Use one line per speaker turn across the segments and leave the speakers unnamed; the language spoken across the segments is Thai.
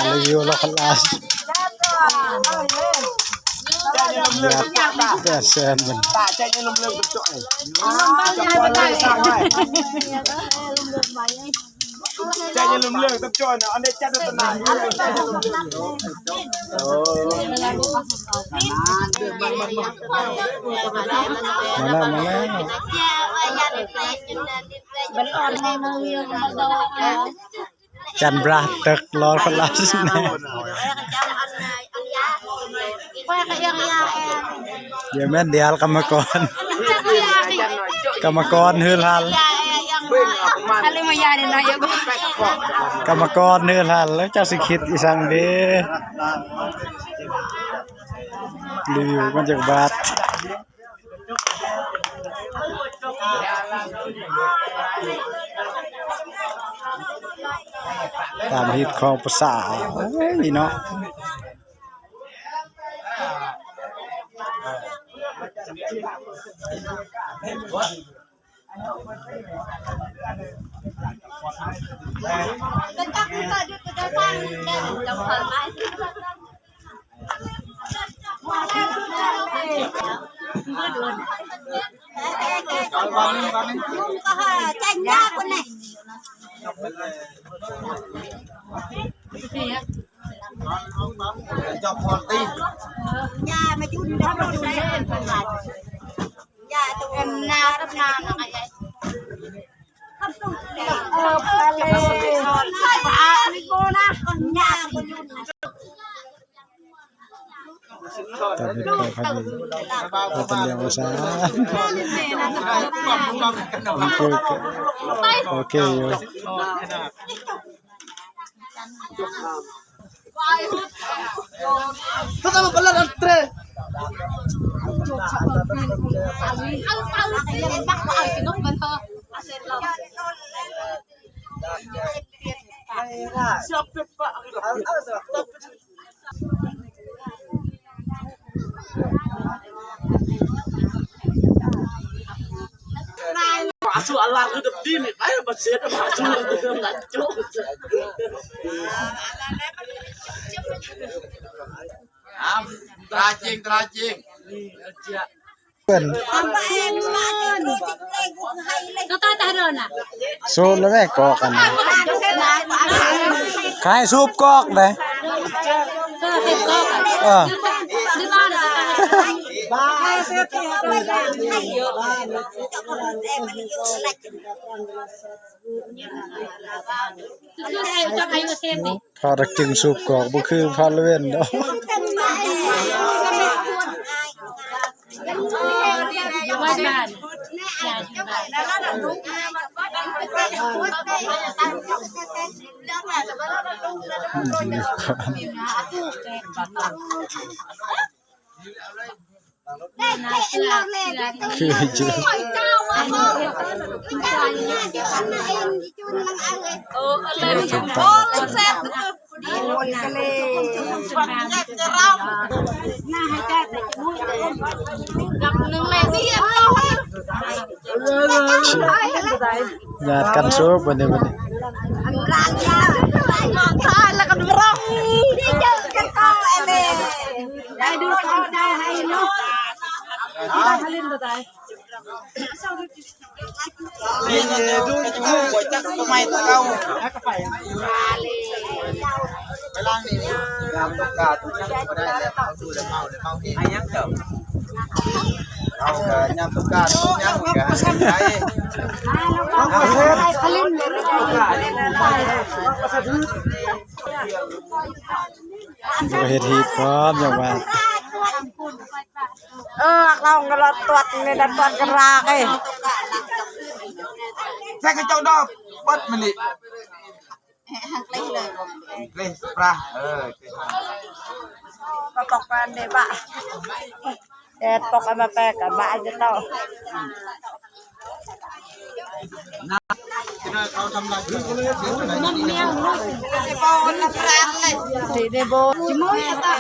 review lo kelas ya sen mình
tak caknya lem-lem kecok ni. Caknya lem-lem kecok ni. Anda cat tenang.
Chan bratek lo kelas dia men dial kamakon hul hal kamakon hul halแล้วเจ้าสิคิดอีสังเด้รีวิวมันจากบาทตามฮิตของภาษานี่เนาะ
จอบพอตียามาจุนได้บ่ได้ยาตัวเอ็มนารับนาอะไรคำตุ้งอะไรปลาลิโกนะคนยาคนจุน
ตอนนี้ก็พอดีเราเป็นเรื่องภาษาโอเคอยู่
Tentang belan antre. Masuk alar ke depan ni, ayo bersih dah masuk ke dalam lanjut. Teracing.
เป็นสูบแล้วแม่กอกกันขายสูบกอกเลยพอรักจึงสูบกอกบ่คือพอเล่นดอกคือจุดญาติกันสูบวันนี้
แล้วก็ร้องนี่เจอกันก็ได้ดูได้ให้เนาะเล่นได้นี่ดูก๋วยจั๊บทำไมตะเกาไปล้างนี่ยามตกกาตุยังบ่ได้แล้วเอาดูแล้วเมาเองยังเติมเอายามตกกาตุยังก็ได้เอาผลิต
เฮ็ดฮีทพร้อมอย่างว่า
เราก็รอตรวจในดัดตรวจกระราไอ้ใส่กระเจ้าดอกเปิดมันนี่เลยปลาก็ตกกันเดบะแต่ตกกันมาแปลกับบ้านจะต้องเขาทำอะไรมันเมียงลูกไอ้บอลละปลาเลยสีเดโบจิมุ้ยตา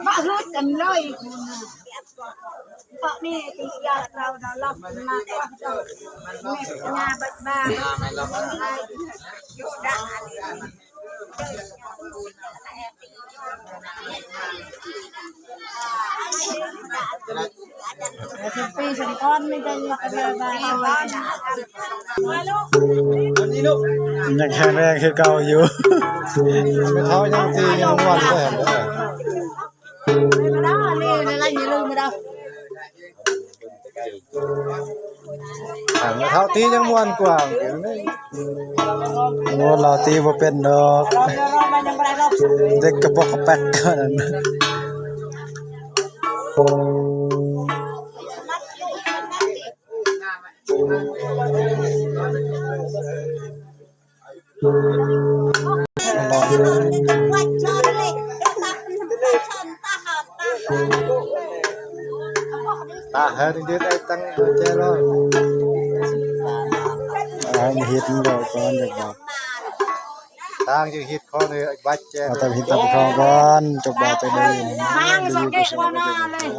บ้าฮึดกันเลยเพราะนี่ที่ยาเราล็อกมาก็จะมีงาบัดบ้าอยู่ด่าน
ปีสองก้อนไม่ได้เลยบ้าน
ยังแข็งแรงคือเก่าอยู่ไม่เท่ายังตียังวันก็เห็นได้
ไม่ได้นี่อะไรอย่าลืมไม่ได้
ไม่เท่าตียังวันกว่าโอ้เราตีบ่เป็นดอกเด็กกระบอกกระแปกกันนั้นตาเฮ็ดเด็ดไอ้ตั้งเจ้าร้อยไอ้เฮ็ดนี่ดอกก่อนเด็กบอกทางจะเฮ็ดข้อนี้ไอ้บัดแจ้เอาแต่เฮ็ดตับข้อก่อนจบบ่จะได้
Mang cái sọt kệ qua na lên.